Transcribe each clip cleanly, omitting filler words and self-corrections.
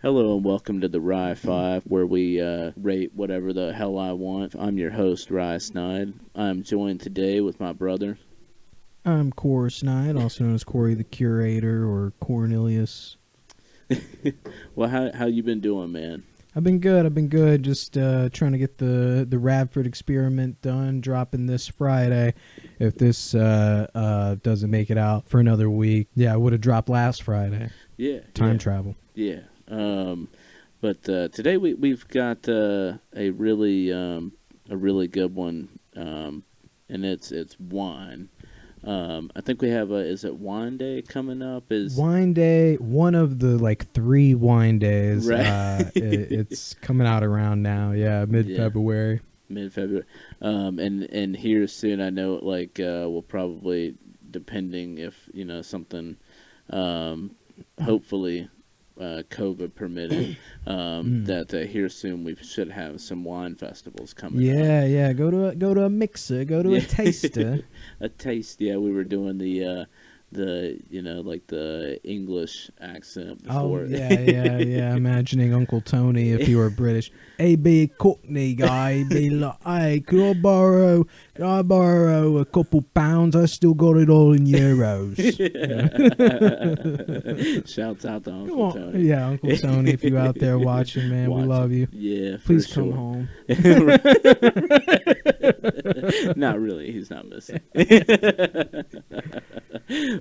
Hello and welcome to the Rye 5, where we rate whatever the hell I want. I'm your host, Rye Snide. I'm joined today with my brother. I'm Corey Snide, also known as Corey the Curator or Cornelius. Well, how you been doing, man? I've been good. Just trying to get the Radford experiment done, dropping this Friday. If this doesn't make it out for another week, yeah, I would have dropped last Friday. Yeah. Time travel. Yeah. But today we've got a really good one, and it's wine. I think we have is it Wine Day coming up? Is Wine Day one of the 3 wine days? Right. It's coming out around now. Yeah, mid-February. Mid-February. And here soon. I know we'll probably, depending if something, hopefully. COVID permitted, that here soon we should have some wine festivals coming up. Yeah. Go to a mixer, go to a taster. A taste, yeah. We were doing the the English accent before. Oh, yeah. Imagining Uncle Tony if he were British. Hey, be a Cockney guy. Be like, hey, can I borrow a couple pounds? I still got it all in euros. Shouts out to Uncle Tony. Yeah, Uncle Tony, if you out there watching, man, we love you. Yeah, please come home. Not really. He's not missing.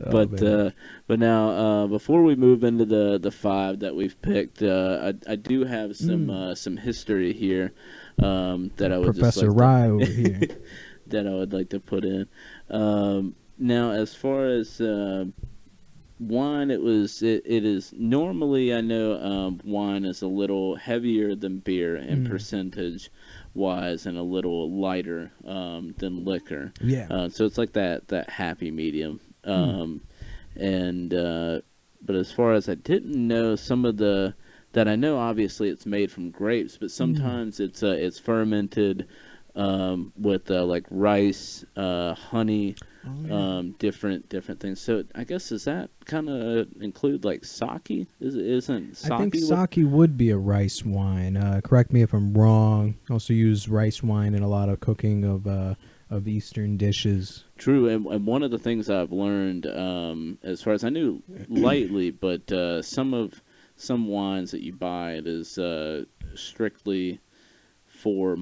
But now before we move into the 5 that we've picked, I do have some history here that I would Professor just like Rye over here that I would like to put in. Now, as far as wine, it is normally, I know wine is a little heavier than beer in percentage wise and a little lighter than liquor. Yeah. So it's like that happy medium. But as far as I didn't know, some of that I know, obviously it's made from grapes, but sometimes it's fermented with rice, honey, different things. So I guess, does that kind of include sake? Isn't sake? I think sake would be a rice wine. Correct me if I'm wrong. Also use rice wine in a lot of cooking of Eastern dishes. True, and one of the things I've learned, as far as I knew lightly, but some wines that you buy, it is strictly for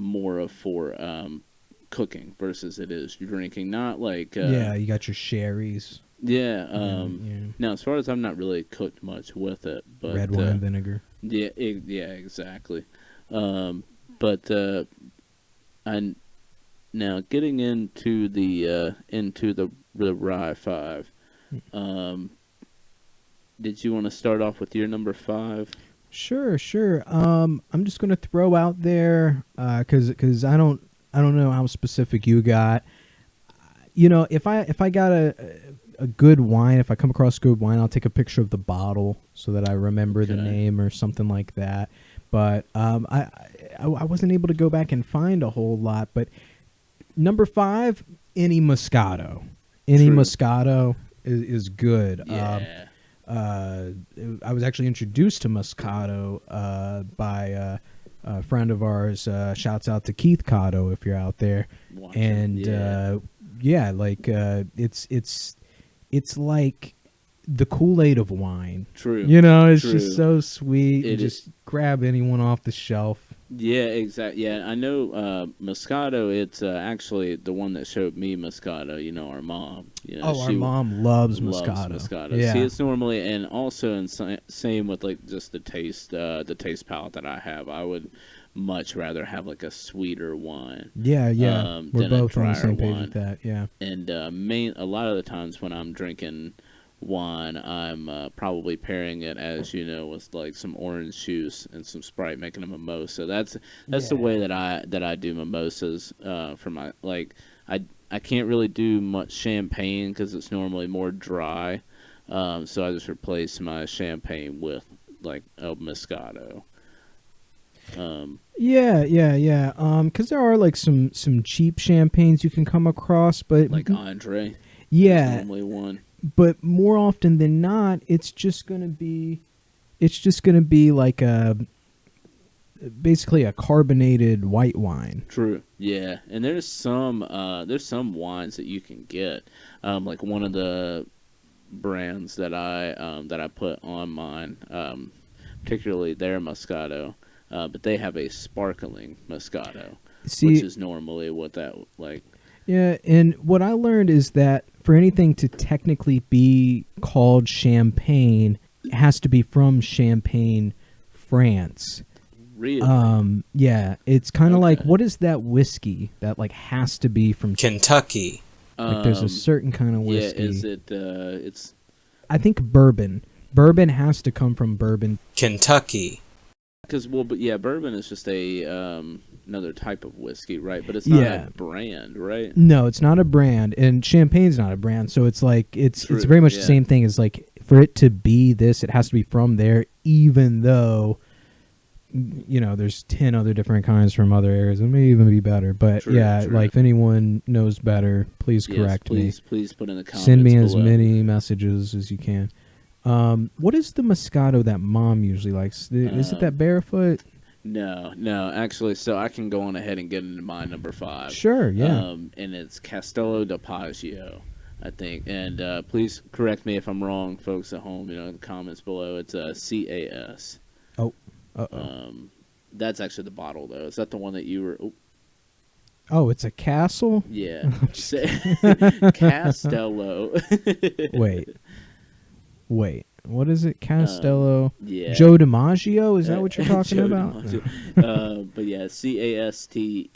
cooking versus it is drinking, not you got your sherries. Yeah. Now, as far as I'm not really cooked much with it, but red wine vinegar. Yeah, exactly. And now getting into the Rye 5. Did you want to start off with your number 5? Sure. I'm just gonna throw out there because I don't know how specific you got. If I got a good wine, if I come across good wine, I'll take a picture of the bottle so that I remember the name or something like that. But I wasn't able to go back and find a whole lot. But number 5, any Moscato. Any True. Moscato is good. Yeah. I was actually introduced to Moscato by a friend of ours. Shouts out to Keith Cotto if you're out there. It's like the Kool-Aid of wine. True. It's True. just so sweet. Just grab anyone off the shelf. Yeah, exactly. Yeah, I know Moscato. It's actually the one that showed me Moscato. Our mom. Our mom loves Moscato. Yeah. See, it's normally, and also same with just the taste palette that I have. I would much rather have a sweeter wine. Yeah. We're both on the same page wine. with that. Yeah. And a lot of the times when I'm drinking wine, I'm probably pairing it, as with some orange juice and some Sprite, making a mimosa. That's the way that I do mimosas. For my I can't really do much champagne because it's normally more dry. So I just replace my champagne with a Moscato. Yeah. Because there are some cheap champagnes you can come across, but it's just going to be like basically a carbonated white wine. True. Yeah, and there's some wines that you can get. Like one of the brands that I put on mine, particularly their Moscato, but they have a sparkling Moscato, which is normally what that like. Yeah, and what I learned is that for anything to technically be called champagne, it has to be from Champagne, France. Really? Yeah, it's kind of like, what is that whiskey that like has to be from Kentucky? Like there's a certain kind of whiskey. Yeah, is it? It's. I think bourbon. Bourbon has to come from Bourbon, Kentucky. Because but yeah, bourbon is just a another type of whiskey, right? But it's not a brand, right? No, it's not a brand, and champagne's not a brand. So it's like it's very much the same thing as like for it to be this, it has to be from there, even though there's 10 other different kinds from other areas. It may even be better, but true. Like if anyone knows better, please correct me. Please put in the comments. Send me below. as many messages as you can. What is the Moscato that Mom usually likes? Is it that Barefoot? No, actually, so I can go on ahead and get into my number 5. Sure, yeah. And it's Castello De Poggio, I think. And please correct me if I'm wrong, folks at home. In the comments below. It's CAS. Oh. That's actually the bottle, though. Is that the one that you were? Oh, it's a castle? Yeah. Castello. Wait. What is it? Castello? Yeah. Joe DiMaggio? Is that what you're talking about? But yeah, Castell.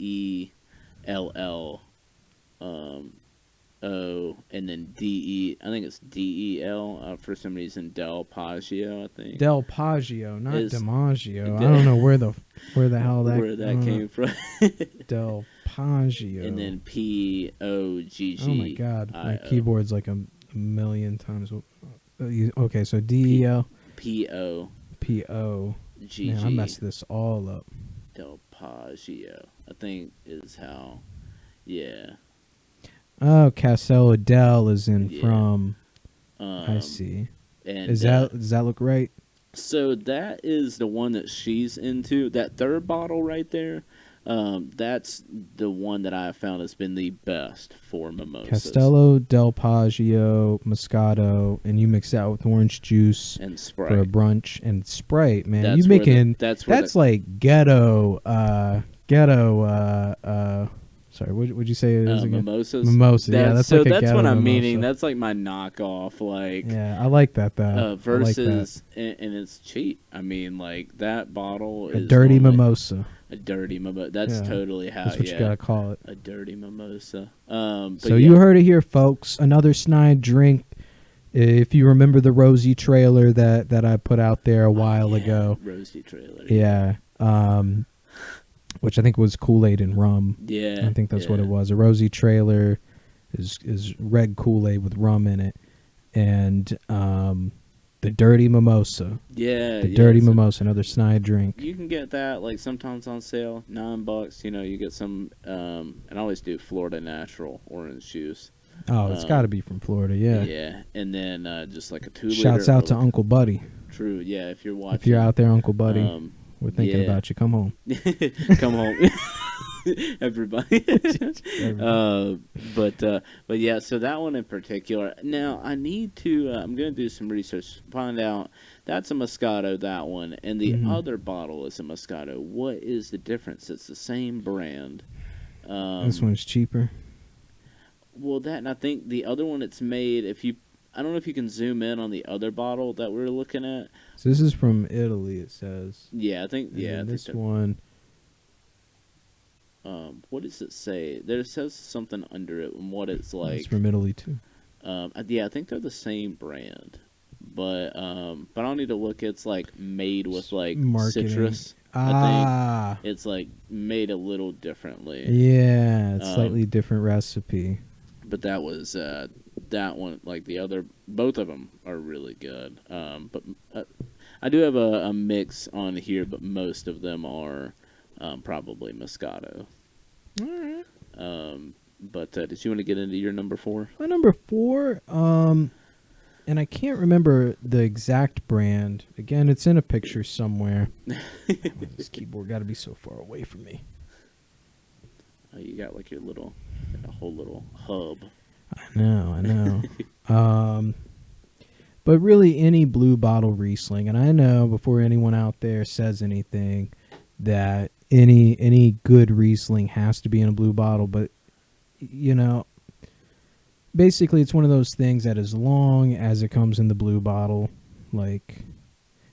O and then DE. I think it's DEL. For some reason, Del Poggio. I think Del Poggio, not DiMaggio. I don't know where the hell that came from. Del Poggio. And then POGG. Oh my God, my keyboard's like a million times. Okay, so DEL. PO. GG. Man, I messed this all up. Del Poggio, I think is how. Yeah. Oh, Castello Del is in from. I see. And does that look right? So that is the one that she's into. That third bottle right there. That's the one that I have found has been the best for mimosas. Castello Del Poggio Moscato, and you mix that with orange juice and Sprite for a brunch and Sprite. Man, you making that's like ghetto. Sorry, what'd you say it is again? Mimosas. Mimosas. Yeah, that's like a that's what I'm mimosa. meaning. That's like my knockoff. Like yeah, I like that though. Versus and it's cheap. I mean, like that bottle is a dirty mimosa. A dirty mimosa. That's totally how. That's what you gotta call it. A dirty mimosa. So you heard it here, folks. Another snide drink. If you remember the Rosie trailer that I put out there a while ago. Rosie trailer. Yeah. Which I think was Kool-Aid and rum. Yeah. I think that's what it was. A Rosie trailer is red Kool-Aid with rum in it. And the Dirty Mimosa. Yeah. The Dirty Mimosa, another snide drink. You can get that like sometimes on sale, $9. You get some, and I always do Florida Natural orange juice. Oh, it's got to be from Florida, yeah. Yeah, and then just like a 2-liter. Shouts out to Uncle Buddy. True, yeah, if you're watching. If you're out there, Uncle Buddy. We're thinking about you. Come home. Come home. Everybody. But yeah, so that one in particular. Now, I need to, I'm going to do some research, find out, that's a Moscato, that one, and the other bottle is a Moscato. What is the difference? It's the same brand. This one's cheaper. Well, and I think the other one it's made, I don't know if you can zoom in on the other bottle that we're looking at. So this is from Italy, it says. Yeah, I think. This one. What does it say? There says something under it and what it's like. It's from Italy too. Yeah, I think they're the same brand, but I don't need to look. It's like made with like citrus. I think it's like made a little differently. Yeah, it's slightly different recipe. But that was that one, like the other, both of them are really good. But I do have a mix on here, but most of them are probably Moscato. All right. But did you want to get into your number 4? My number 4, and and I can't remember the exact brand. Again, it's in a picture somewhere. This keyboard got to be so far away from me. You got like your little, a whole little hub. I know. But really, any blue bottle Riesling, and I know before anyone out there says anything that any good Riesling has to be in a blue bottle, but you know, basically it's one of those things that as long as it comes in the blue bottle, like,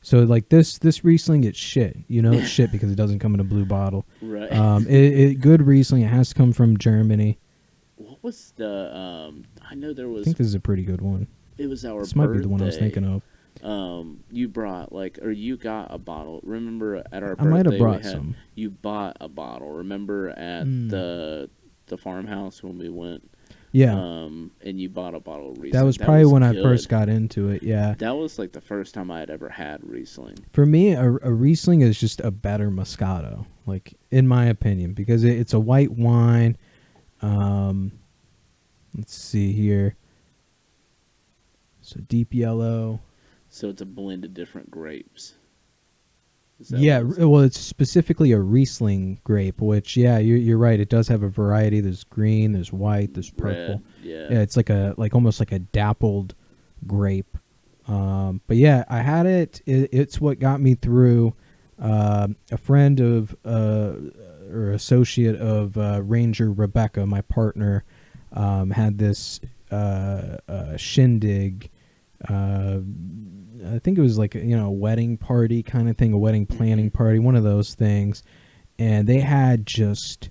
so like this Riesling, it's shit. You know, it's shit because it doesn't come in a blue bottle. Right. Good Riesling, it has to come from Germany. What was the? I know there was. I think this is a pretty good one. It was our. This might be the one I was thinking of. You brought you got a bottle. Remember at our birthday, I might have brought some. You bought a bottle. Remember at the farmhouse when we went. Yeah. And you bought a bottle of Riesling. That was probably when I first got into it. Yeah. That was like the first time I had ever had Riesling. For me, a Riesling is just a better Moscato, like in my opinion, because it's a white wine. Let's see here. So deep yellow. So it's a blend of different grapes. Yeah, well, it's specifically a Riesling grape, which, yeah, you're right. It does have a variety. There's green, there's white, there's purple. Red, yeah, it's almost like a dappled grape. But yeah, I had it. It's what got me through. A friend of or associate of Ranger Rebecca, my partner, had this shindig. I think it was like a wedding party kind of thing, a wedding planning party, one of those things, and they had just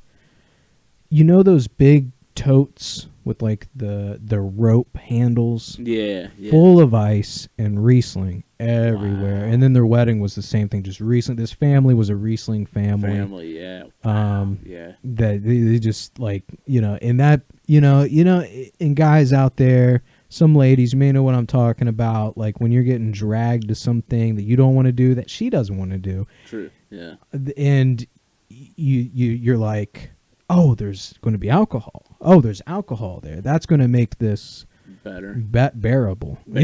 those big totes with like the rope handles, yeah, full of ice and Riesling everywhere. Wow. And then their wedding was the same thing, just Riesling. This family was a Riesling family. Yeah. Wow. That they just like and that and guys out there. Some ladies, you may know what I'm talking about, like when you're getting dragged to something that you don't want to do, that she doesn't want to do. True, yeah. And you're like, oh, there's going to be alcohol. Oh, there's alcohol there. That's going to make this better, bearable. Right.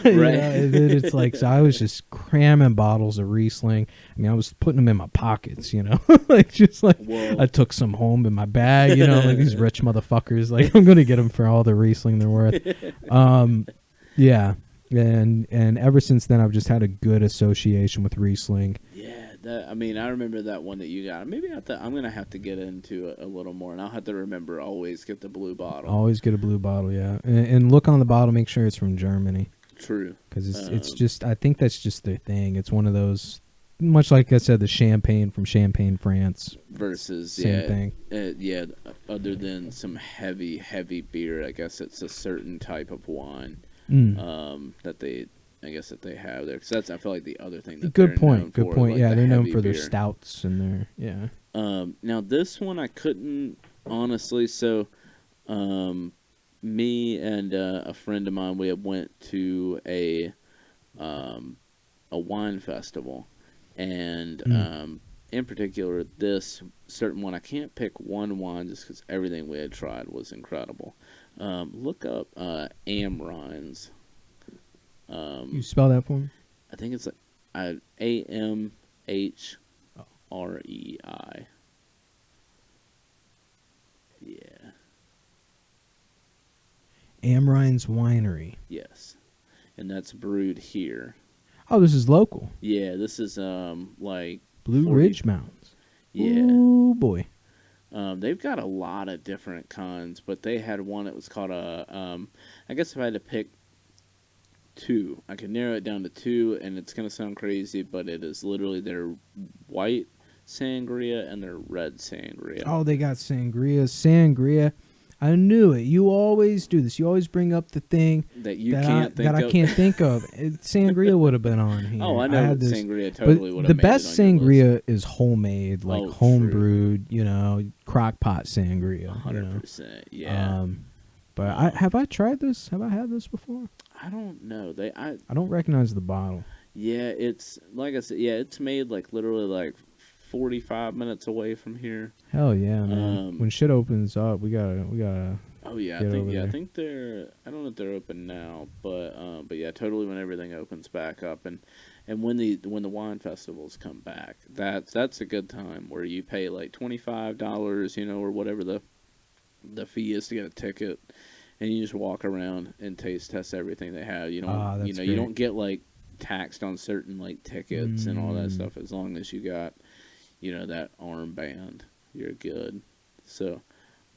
It's like, so I was just cramming bottles of Riesling. I mean, I was putting them in my pockets, like just like Whoa. I took some home in my bag, like these rich motherfuckers. Like I'm going to get them for all the Riesling they're worth. Yeah. And ever since then, I've just had a good association with Riesling. Yeah. I remember that one that you got. Maybe I'm going to have to get into it a little more, and I'll have to remember always get the blue bottle. Always get a blue bottle, yeah. And look on the bottle, make sure it's from Germany. True. Because it's just, I think that's just their thing. It's one of those, much like I said, the champagne from Champagne, France. Versus, same thing. Other than some heavy, heavy beer, I guess it's a certain type of wine that they have there. Because I feel like the other thing that Good they're point. known Good for, point. like yeah, they're known for beer. their stouts and their Now this one I couldn't honestly. So, me and a friend of mine, we went to a wine festival, and in particular this certain one, I can't pick one wine just because everything we had tried was incredible. Look up Amrines. you spell that for me? I think it's AMHREI. Yeah. Amrines Winery. Yes. And that's brewed here. Oh, this is local. Yeah, this is like Blue Ridge Mountains. Yeah. Oh boy. They've got a lot of different kinds, but they had one that was called I guess if I had to pick two, I could narrow it down to two, and it's gonna sound crazy, but it is literally their white sangria and their red sangria. Oh, they got sangria. I knew it. You always do this. You always bring up the thing that you can't think of. I can't think of. Sangria would have been on here. Oh, I know sangria totally would have. The best sangria is homemade, like home brewed. Crock pot sangria. 100%. Yeah. But have I tried this? Have I had this before? I don't know. I don't recognize the bottle. Yeah, it's like I said. Yeah, it's made like literally like 45 minutes away from here. Hell yeah, man! When shit opens up, we gotta Oh yeah, get over I there. think they're. I don't know if they're open now, but yeah, totally when everything opens back up and when the wine festivals come back, that's a good time where you pay like $25, or whatever the fee is to get a ticket, and you just walk around and taste test everything they have. Ah, that's You great. don't get like taxed on certain like tickets and all that Mm, stuff as long as you got that armband, you're good. So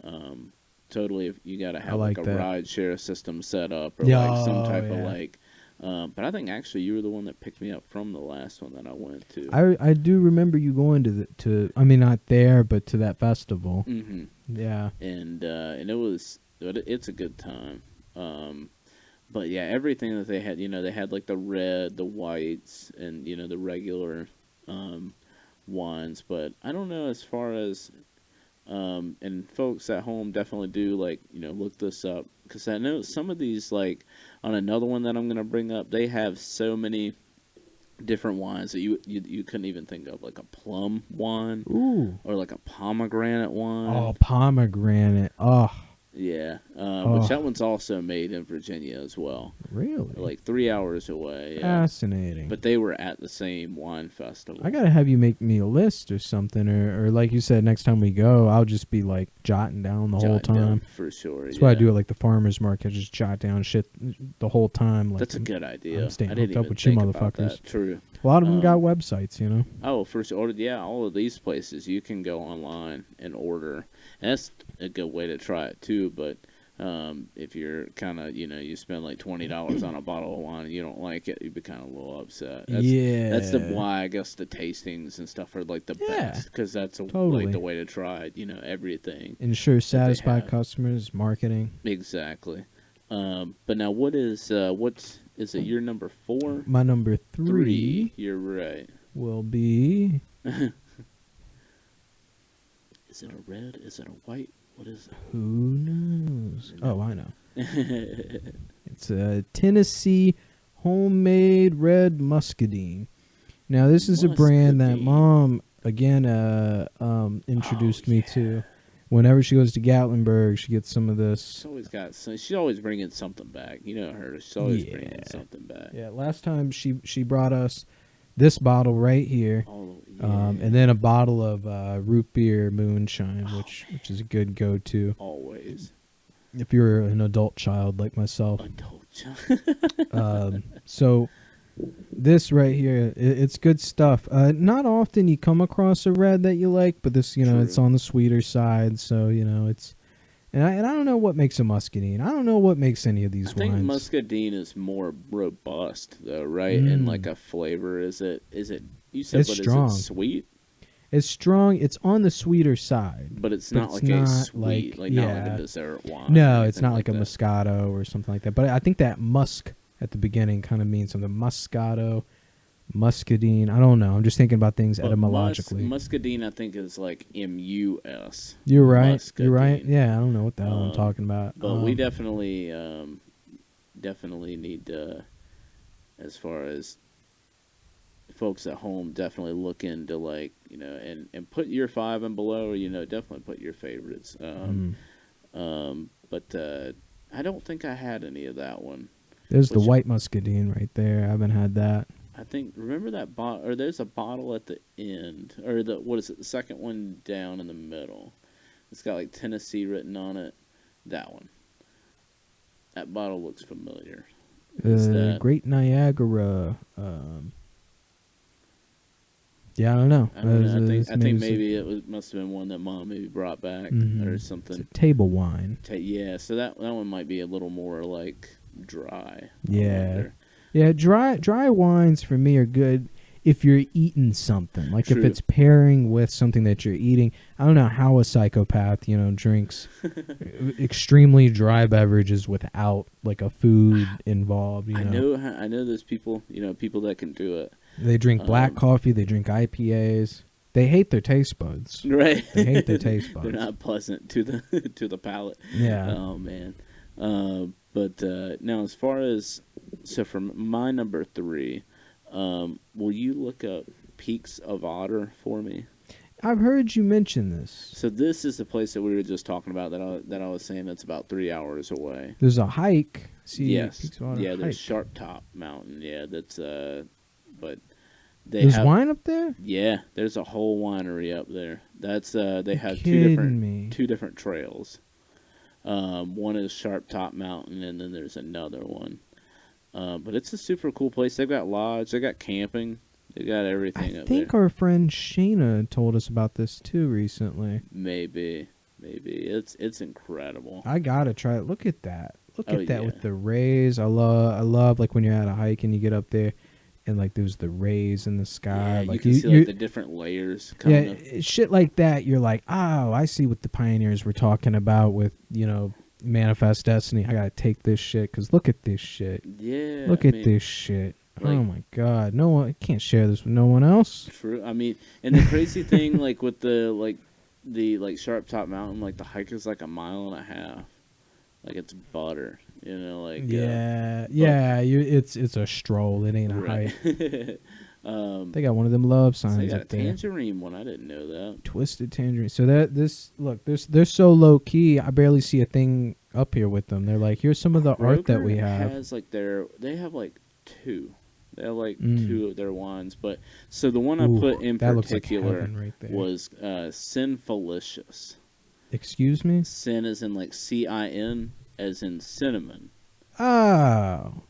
um, totally, if you got to I have like like a that. ride share system set up or Yeah, like some oh type of yeah. like. But I think actually you were the one that picked me up from the last one that I went to. I do remember you going to I mean not there but to that festival. Hmm. Yeah. And it's a good time. Um, but yeah, everything that they had, they had like the red, the whites, and the regular um, wines. But I don't know as far as and folks at home definitely do like look this up because I know some of these like on another one that I'm gonna bring up, they have so many different wines that you couldn't even think of, like a plum wine Ooh. or like a pomegranate Oh, wine. pomegranate. Oh. Yeah, which that Oh. one's also made in Virginia as well, Really? like 3 hours away. Yeah, Fascinating. but they were at the same wine I festival. gotta have you make me a list or something, or like you said, next time we go, I'll just be like jotting down the whole Jotting time. down for sure. That's why I Yeah, do it like the farmers market. Just jot down shit the whole time. Like that's a good I'm idea. staying I didn't hooked up even with you think about motherfuckers. that. True. A lot of them got Um, websites. Oh, for sure. Yeah, all of these places you can go online and order. And that's a good way to try it too. But if you're kind of, you spend like $20 on a bottle of wine and you don't like it, you'd be kind of a little upset. That's the Yeah. why I guess the tastings and stuff are like the Yeah. best because that's like the Totally. way to try, everything Ensure that they satisfied have. customers. Marketing. Exactly. But now, what's is it? Your number four, My number three? three You're right. will be. Is it a red? Is it a white? What is Who knows? Oh, I know. it? It's a Tennessee homemade red muscadine. Now, this is a brand that Muscadine. mom again Oh introduced me yeah. to. Whenever she goes to Gatlinburg, she gets some of She's this. always got. She's always bringing something back. You know her. She's always bringing Yeah, something back. yeah. Last time she brought us this bottle right here, Oh and then yeah. a bottle of root beer moonshine, Oh which man. is a good go-to Always if you're an adult child like myself. adult. So this right here, it's good stuff. Not often you come across a red that you like, but this, it's True. on the sweeter side. So it's and I don't know what makes a muscadine. I don't know what makes any of I these think wines. muscadine is more robust though, right? And like Mm, a flavor. Is it? Is it? You said, it's but is it strong. sweet? It's strong. It's on the sweeter side, But it's but not it's like a not sweet, like like not like a yeah. dessert wine or No, it's anything not like like a that. Moscato or something like that. But I think that musk at the beginning kind of means something. Moscato, muscadine. I don't know. I'm just thinking about things But etymologically. muscadine, I think, is like MUS, You're right. You're right. muscadine. Yeah, I don't know what the hell I'm Um, talking about. but we definitely need to, as far as folks at home, definitely look into like and put your five and below, or definitely put your favorites. Mm. But I don't think I had any of that one. There's the Which white muscadine right there. I haven't had that. I think remember that bottle, or there's a bottle at the end, or the what is it? The second one down in the middle. It's got like Tennessee written on it. That one. That bottle looks familiar. Is that? Great Niagara. Yeah, I don't know. I don't know. It's I think maybe it's maybe must have been one that mom maybe brought back or it's a something. table wine. Yeah, so that one might be a little more like dry. I Yeah, wonder. yeah. Dry wines for me are good if you're eating something. Like if True. it's pairing with something that you're eating. I don't know how a psychopath drinks extremely dry beverages without like a food involved. I know those people. People that can do it. They drink black Um, coffee. They drink IPAs. They hate their taste buds. right. They hate their taste They're buds. not pleasant to the to the palate. Yeah. Oh man. But now as far as for my number three, will you look up Peaks of Otter for me? I've heard you mention this. So this is the place that we were just talking about that I was saying that's about 3 hours away. There's a hike. See, Yes, yeah. There's hike. Sharp Top Mountain. Yeah, that's but they There's have wine up there? yeah. There's a whole winery up there. That's they have Kidding two different trails. One is Sharp Top Mountain, and then there's another one. But it's a super cool place. They've got lodge, they got camping, they got everything I up think there. our friend Shayna told us about this too recently. Maybe it's incredible. I gotta try it. Look at that. Look Oh, at that yeah. with the rays. I love like when you're at a hike and you get up there and like there's the rays in the sky. Yeah, like you can see like the different layers coming up. shit like that. You're like, oh, I see what the pioneers were talking about with Manifest Destiny. I gotta take this shit because look at this shit. Yeah, Look at this shit. like- Oh my god, no one can't share this with no one else. True. I mean, and the crazy thing, like with the Sharp Top Mountain, like the hike is like 1.5 miles. Like it's butter, like It's a stroll. It ain't a hike. right. They got one of them love So they signs got a up there. tangerine one. I didn't know that. Twisted tangerine. So they're so low key. I barely see a thing up here with them. They're like, here's some of the art that we have. Has like they have like two. They have like Mm. two of their wines, but so the one I Ooh, put in that looks like particular heaven right there. was Sinfulicious. Excuse me? Sin as in like CIN, as in cinnamon. Oh.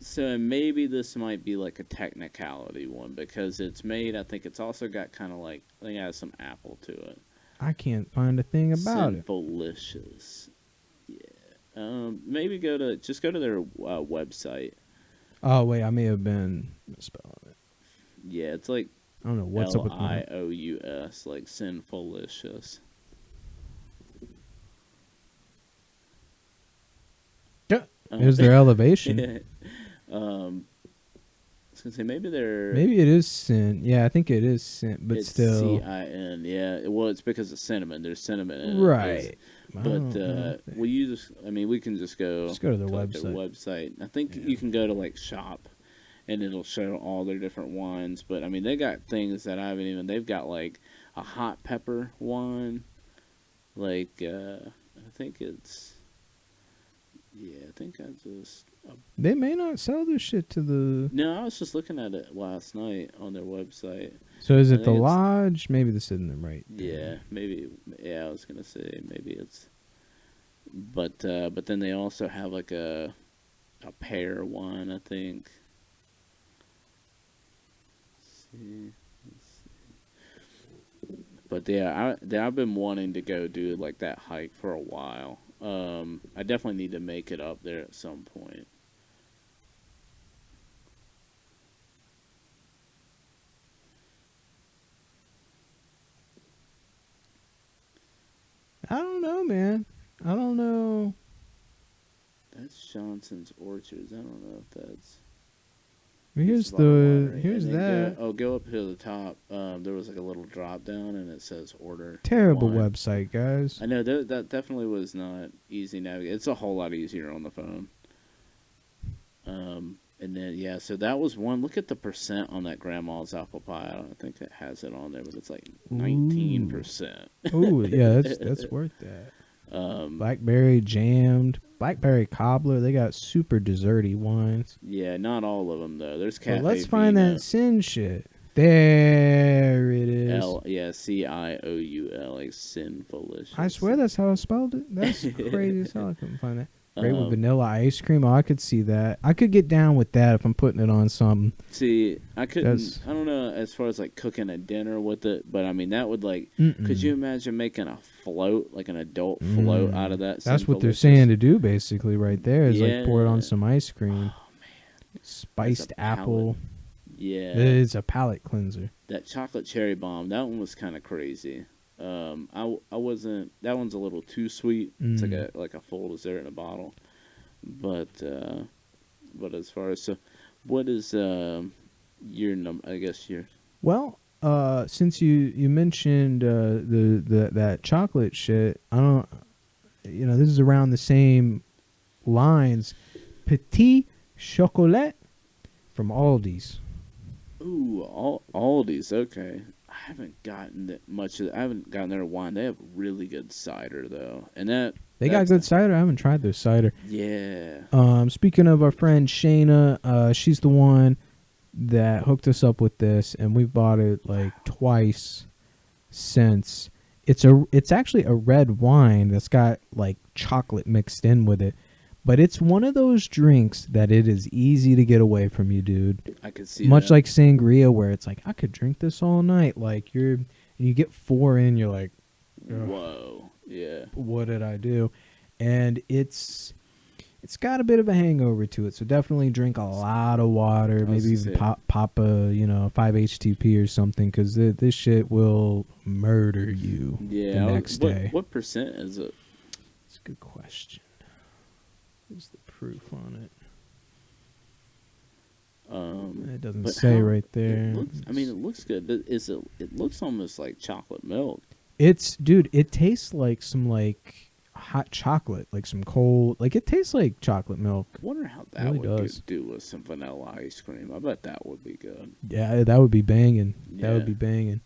So maybe this might be like a technicality one because it's made. I think it's also got kind of like I think it has some apple to it. I can't find a thing about it. Sinfulicious. Yeah. Maybe go to their website. Oh wait, I may have been misspelling it. Yeah, it's like I don't know what's up with my. Lious, like Sinfulicious. Here's their elevation. I was gonna say maybe they're Maybe it is sin. Yeah, I think it is sin, but it's still. CIN. Yeah, well, it's because of cinnamon. There's cinnamon in it. Right. I But don't know if they- we can just go to their like, their website. website. I think Yeah. you can go to like shop, and it'll show all their different wines. But I mean, they got things that I haven't even. They've got like a hot pepper wine, like I think it's. Yeah, I think I just. They may not sell this shit to the. No, I was just looking at it last night on their website. So is I it the think it's- lodge? Maybe this isn't the right. Yeah, maybe. Yeah, I was gonna say maybe it's. But then they also have like a pear wine, I think. Let's see. But yeah, I've been wanting to go do like that hike for a while. I definitely need to make it up there at some point. I don't know, man. I don't know. That's Johnson's Orchards. I don't know if that's. Here's it's a lot of winery. here's And then that go up to the top. There was like a little drop down, and it says order. terrible wine. website, guys. I know that definitely was not easy navigate. It's a whole lot easier on the phone. And then so that was one. Look at the percent on that grandma's apple pie. I don't think it has it on there, but it's like 19%. Oh yeah, that's worth that. Blackberry jammed, blackberry cobbler. They got super desserty wines. Yeah, not all of them though. There's Cafe Well, let's find Vino. that sin shit. There it is. CIOUL, like Sinfulicious. I swear that's how I spelled it. That's crazy as hell. I couldn't find that. Great with Um, vanilla ice cream. Oh, I could see that. I could get down with that if I'm putting it on something. See, I couldn't. That's- I don't know as far as like cooking a dinner with it, but I mean that would like. Mm-mm. Could you imagine making a float, like an adult float out of that? That's what they're Sinfulicious? saying to do, basically, right there. Is like pour it on Yeah. some ice cream. Oh man, Spiced apple. yeah. It's a palate cleanser. That chocolate cherry bomb, that one was kind of crazy. I wasn't. That one's a little too sweet. It's like a full dessert in a bottle. But as far as what is your number? I guess your. Well, since you mentioned that chocolate shit, I don't. This is around the same lines. Petit chocolat from Aldi's. Ooh, Aldi's. Okay. I haven't gotten that much. I haven't gotten their wine. They have really good cider though, and they got good cider. I haven't tried their cider. Yeah. Speaking of our friend Shayna, she's the one that hooked us up with this, and we've bought it like twice since. It's actually a red wine that's got like chocolate mixed in with it. But it's one of those drinks that it is easy to get away from you, dude. I could see much that. like sangria, where it's like I could drink this all night. Like you get 4 in, you're like, ugh, whoa, yeah. what did I do? And it's got a bit of a hangover to it, so definitely drink a lot of water. Maybe even pop a 5-HTP or something, because this shit will murder you the next day. What percent is it? That's a good question. What's the proof on it? It doesn't say right there. It looks good. But it looks almost like chocolate milk. Dude, it tastes like some like hot chocolate, like some cold. Like it tastes like chocolate milk. I wonder how that really would does. do with some vanilla ice cream. I bet that would be good. Yeah, that would be banging. Yeah. That would be banging.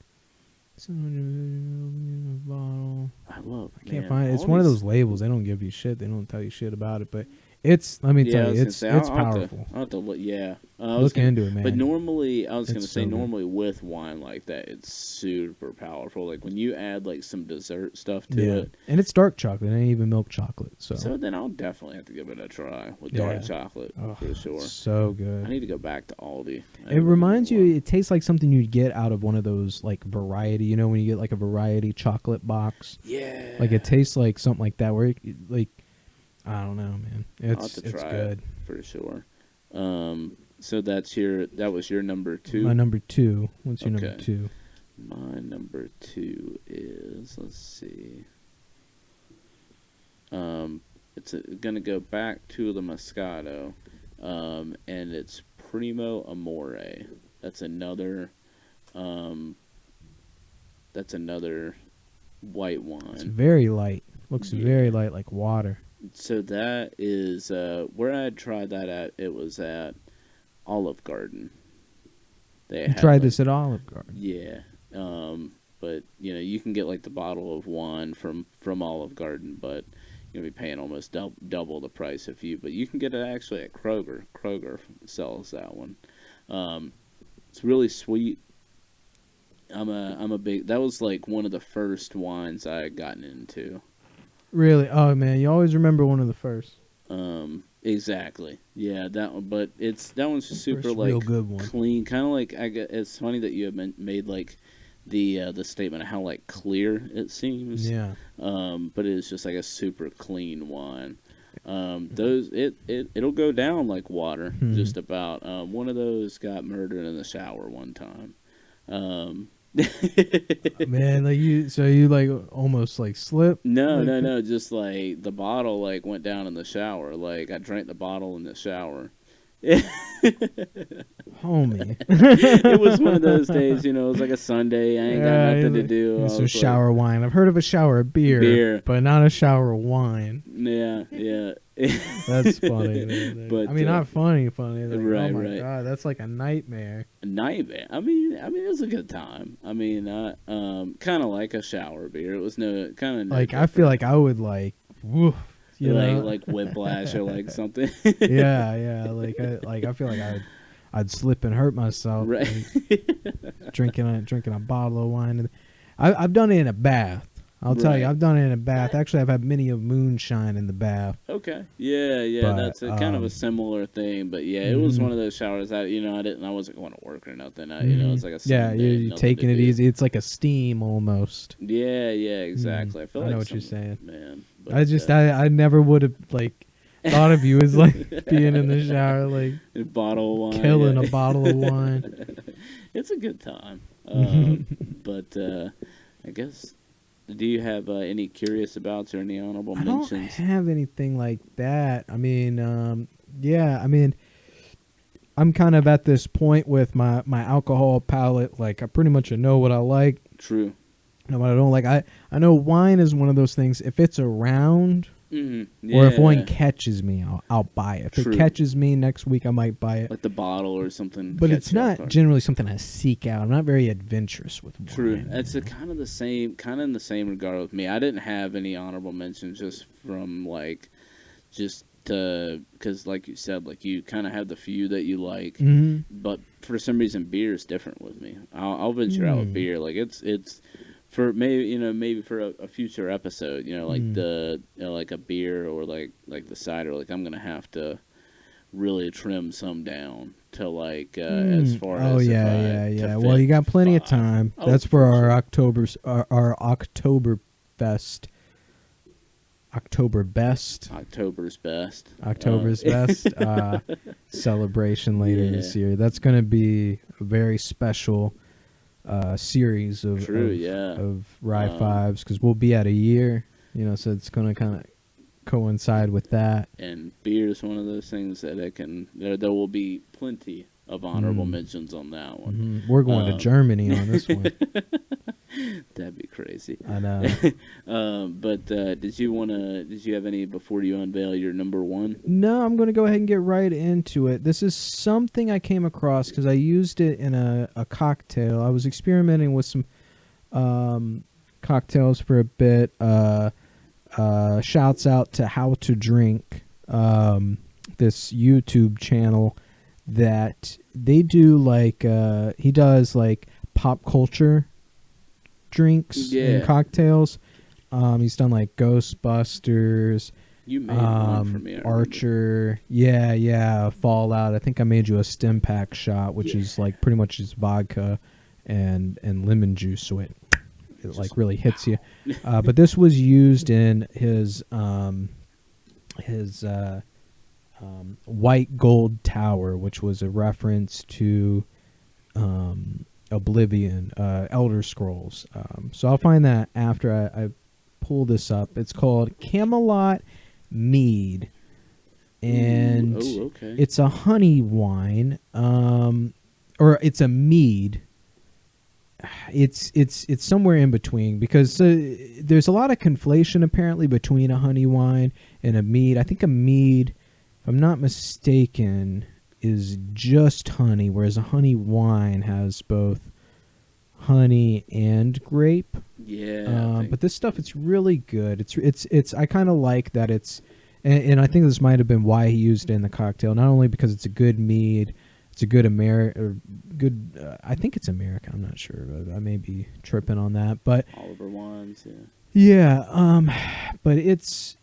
700 bottle. I Can't find it. It's one of those labels. They don't give you shit. They don't tell you shit about it. But it's. Let me tell you, it's powerful. I'll have to look. Yeah, look into it, man. But normally, I was going to say, so normally with wine like that, it's super powerful. Like when you add like some dessert stuff to it, and it's dark chocolate. It ain't even milk chocolate. So then I'll definitely have to give it a try with dark chocolate for sure. So good. I need to go back to Aldi. It reminds you. It tastes like something you'd get out of one of those like variety. You know, when you get like a variety chocolate box. Yeah. Like it tastes like something like that. Where like, I don't know, man. It's good for sure. So that was your number 2. My number 2. What's your number 2? My number 2 is, let's see. It's gonna go back to the Moscato, and it's Primo Amore. That's another white wine. It's very light. Looks very light, like water. So that is where I tried that at. It was at Olive Garden. You tried this at Olive Garden? Yeah. But you can get like the bottle of wine from Olive Garden, but you'll be paying almost double the price but you can get it actually at Kroger. Kroger sells that one. It's really sweet. I'm a big. That was like one of the first wines I had gotten into. Really? Oh man, you always remember one of the first. Exactly. Yeah, that one. But that one's super like real good one. Clean. Kind of like it's funny that you have made like the statement of how like clear it seems. Yeah. But it's just like a super clean wine. It'll go down like water. Just about. One of those got murdered in the shower one time. Man, like you like almost like slipped? No, just like the bottle like went down in the shower. Like I drank the bottle in the shower. Homie. It was one of those days, it was like a Sunday. I ain't got nothing to do. Some shower wine. I've heard of a shower beer, but not a shower wine. Yeah. That's funny, man. But, I mean, not funny. Like, right, oh my God, that's like a nightmare. A nightmare. I mean, it was a good time. I mean, kind of like a shower beer. It was like I feel like I would like, woof, like whiplash or like something. yeah. Like I feel like I'd slip and hurt myself. Right. Like, drinking a bottle of wine. I've done it in a bath. I'll tell you, I've done it in a bath. Actually, I've had many of Moonshine in the bath. Okay. Yeah. But, that's kind of a similar thing. But yeah, it was one of those showers that I wasn't going to work or nothing. It's like a Sunday, you're taking it easy. It's like a steam almost. Yeah, exactly. I know what you're saying, man. But, I never would have like thought of you as like being in the shower, like a bottle of wine, killing a bottle of wine. It's a good time. But I guess. Do you have any curious abouts or any honorable mentions? I don't have anything like that. I mean, I'm kind of at this point with my alcohol palate. Like, I pretty much know what I like. True. Know what I don't like. I know wine is one of those things. If it's around, Or if one Yeah. catches me, I'll buy it. If True. it catches me next week, I might buy it. Like the bottle or something. But catch it's you off not guard. generally something I seek out. I'm not very adventurous with wine. True. It's a kind of the same, kind of in the same regard with me. I didn't have any honorable mentions just from like, just because like you said, like you kind of have the few that you like, but for some reason beer is different with me. I'll venture out with beer. Like it's for maybe for a future episode, like the like a beer or like the cider. Like I'm gonna have to really trim some down to like as far as yeah. Well, you got plenty of time. That's for our our Oktoberfest. October's best celebration later this year. That's going to be a very special series of Rye Fives because we'll be at a year, so it's going to kind of coincide with that. And beer is one of those things that there will be plenty of honorable mentions on that one. We're going to Germany on this one. That'd be crazy. I know. But did you have any before you unveil your number one? No, I'm going to go ahead and get right into it. This is something I came across because I used it in a cocktail. I was experimenting with some cocktails for a bit. Shouts out to How to Drink, this YouTube channel that they do like he does like pop culture drinks and cocktails. He's done like Ghostbusters, you made one for me, Archer, Fallout. I think I made you a stim pack shot, which is like pretty much just vodka and lemon juice, so it like really hits you. But this was used in his White Gold Tower, which was a reference to Oblivion, Elder Scrolls. So I'll find that after I pull this up. It's called Camelot Mead, and it's a honey wine, or it's a mead. It's somewhere in between because there's a lot of conflation apparently between a honey wine and a mead. I think a mead, if I'm not mistaken, is just honey, whereas a honey wine has both honey and grape. Yeah. But this stuff, it's really good. It's I kind of like that it's, and I think this might have been why he used it in the cocktail. Not only because it's a good mead, it's a good I think it's American. I'm not sure. I may be tripping on that, but Oliver wines. But it's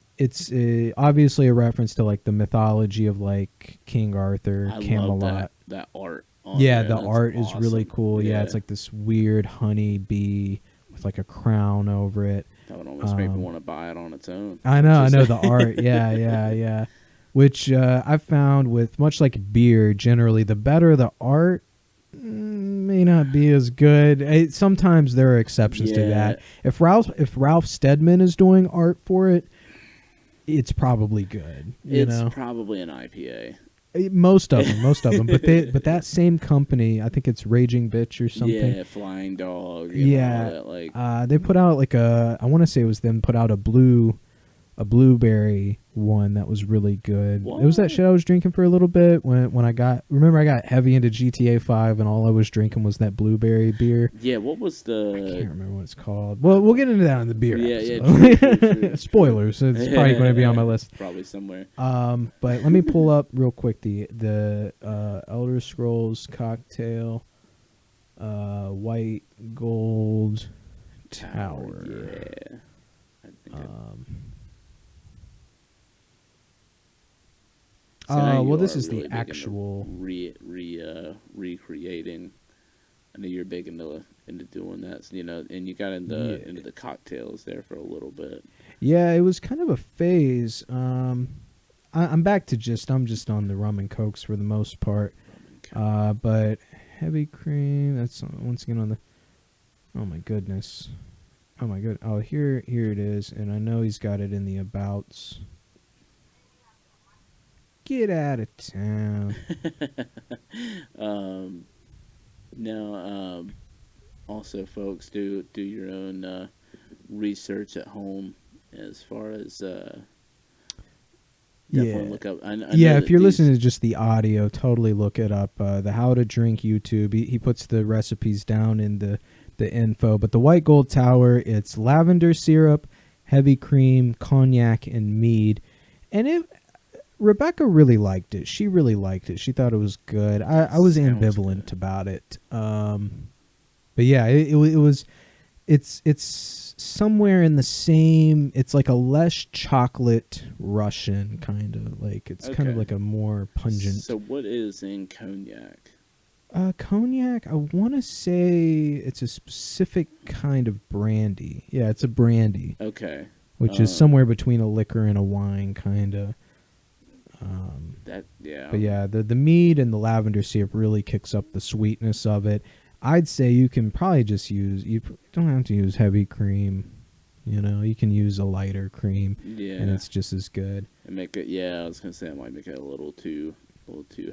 obviously a reference to like the mythology of like King Arthur, Camelot. Love that art. The art is really cool. Yeah, it's like this weird honey bee with like a crown over it. That would almost make me want to buy it on its own. I know the art. Yeah. Which I've found with much like beer, generally the better the art may not be as good. Sometimes there are exceptions to that. If Ralph Steadman is doing art for it, it's probably good. It's probably an IPA. Most of them, but that same company, I think it's Raging Bitch or something. Yeah, Flying Dog. They put out like I want to say it was them put out a blueberry one that was really good. What? It was that shit I was drinking for a little bit when I got heavy into GTA 5 and all I was drinking was that blueberry beer. Yeah, what was the... I can't remember what it's called. Well, we'll get into that in the beer episode. True. Spoilers. It's probably going to be on my list. Probably somewhere. But let me pull up real quick the Elder Scrolls cocktail White Gold Tower. Yeah. I think well, this is really the actual recreating. I know you're big into doing that, and you got into the cocktails there for a little bit. Yeah, it was kind of a phase. I'm back to I'm just on the rum and cokes for the most part. But heavy cream, that's once again on the. Oh my goodness. Oh, here it is, and I know he's got it in the abouts. Get out of town. Now, also, folks, do your own research at home as far as definitely Yeah. look up. I know Yeah, if that you're these. listening to just the audio, totally look it up. The How to Drink YouTube. He puts the recipes down in the info. But the White Gold Tower, it's lavender syrup, heavy cream, cognac, and mead. And Rebecca really liked it. She really liked it. She thought it was good. I was Sounds ambivalent good. about it. But yeah, it was. It's somewhere in the same. It's like a less chocolate Russian kind of like. It's kind of Okay. like a more pungent So what is in cognac? cognac. I want to say it's a specific kind of brandy. Yeah, it's a brandy, Okay. which is somewhere between a liquor and a wine kind of. That yeah. But yeah, the mead and the lavender syrup really kicks up the sweetness of it. I'd say you can probably just use. Don't have to use heavy cream. You can use a lighter cream, Yeah. and it's just as good. And make it. Yeah, I was gonna say I might make it a little too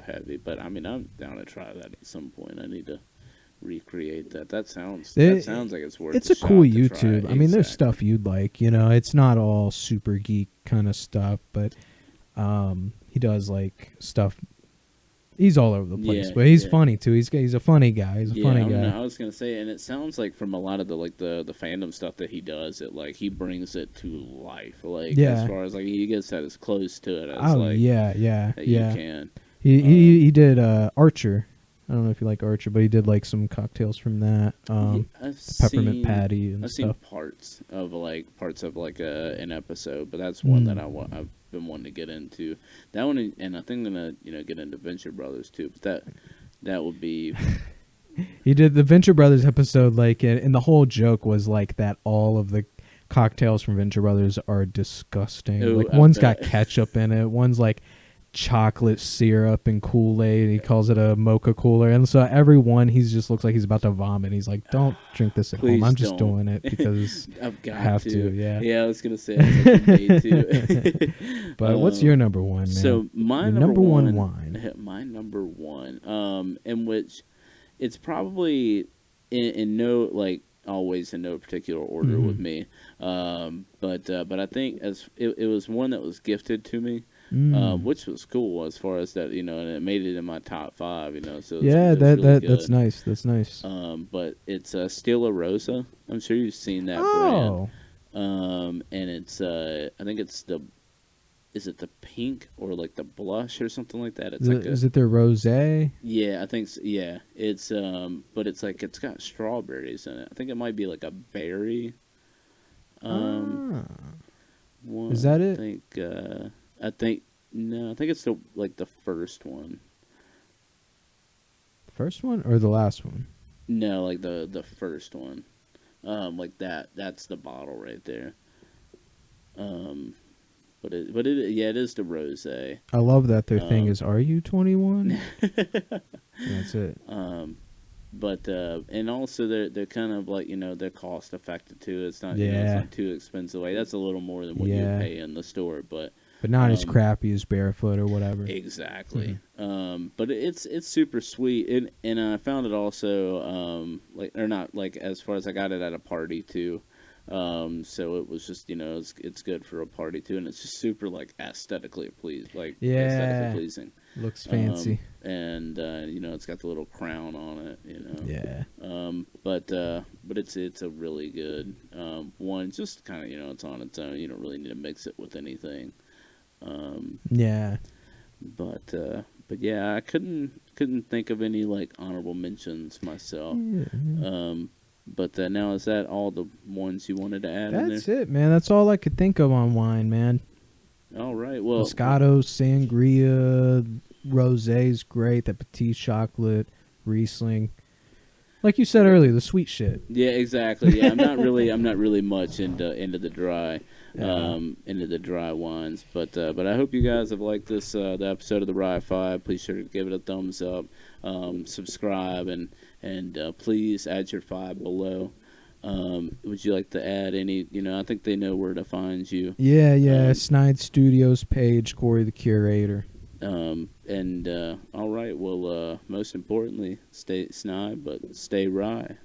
heavy, but I mean I'm down to try that at some point. I need to recreate that. That sounds like it's worth. It's a a cool shot to try. YouTube. I mean, there's Exactly. stuff you'd like. It's not all super geek kind of stuff, but he does like stuff. He's all over the place, Yeah, but he's yeah. funny too. He's a funny guy. He's a Yeah, funny I, guy. I was gonna say, and it sounds like from a lot of the fandom stuff that he does, it like he brings it to life. Like Yeah. as far as like he gets that as close to it as Oh like yeah, that you yeah. can. He did Archer. I don't know if you like Archer, but he did like some cocktails from that. I've Peppermint seen patty and I've stuff. seen parts of like an episode, but that's one that I've been wanting to get into. That one, and I think I'm gonna get into Venture Brothers too. But that would be He did the Venture Brothers episode, like, and the whole joke was like that all of the cocktails from Venture Brothers are disgusting. Ooh, Like I one's got bet. ketchup in it, one's like chocolate syrup and Kool-Aid. He calls it a mocha cooler, and so every one he just looks like he's about to vomit. He's like, "Don't drink this at home. Please I'm just don't. doing it because I've got I have to. to." Yeah. Yeah, I was gonna say it's like a day too. But what's your number one, man? So my Your number one one wine. my number one, in which it's probably in no like always in no particular order with me, but I think as it was one that was gifted to me, which was cool as far as that and it made it in my top 5, so Yeah, it was really that's good. nice. That's nice. But it's Stila Rosa. I'm sure you've seen that Oh, brand. And it's I think it's is it the pink or like the blush or something like that? It's like is it their rosé? yeah, I think so. Yeah, it's but it's like it's got strawberries in it. I think it might be like a berry. Ah. One, Is that it? I think no, I think it's the first one. First one or the last one? No, like the first one. Like that's the bottle right there. But it is the rosé. I love that their thing Um, is, "Are you 21?" That's it. But and also they're kind of like they're cost effective too. It's not it's Yeah. not too expensive. Like that's a little more than what you Yeah. pay in the store, but But not as um, crappy as Barefoot or whatever. exactly. But it's super sweet, and I found it also like or not like as far as I got it at a party too. So it was just it's good for a party too, and it's just super like aesthetically Yeah. pleasing. Looks fancy. And it's got the little crown on it. Yeah. But it's a really good one. Just kind of it's on its own. You don't really need to mix it with anything. Yeah. But yeah, I couldn't think of any like honorable mentions myself. But now is that all the ones you wanted to add in That's there? it, man. That's all I could think of on wine, man. All right. Well, Moscato, Sangria, Rosé's great. That Petit Chocolate, Riesling. Like you said earlier, the sweet shit. yeah, exactly. Yeah, I'm not really much into the dry, Yeah. into the dry wines. But I hope you guys have liked this the episode of the Rye 5. Please sure to give it a thumbs up, subscribe, and please add your 5 below. Would you like to add any? I think they know where to find you. Yeah. Snide Studios page, Corey the Curator. All right. Well, most importantly, stay snide, but stay rye.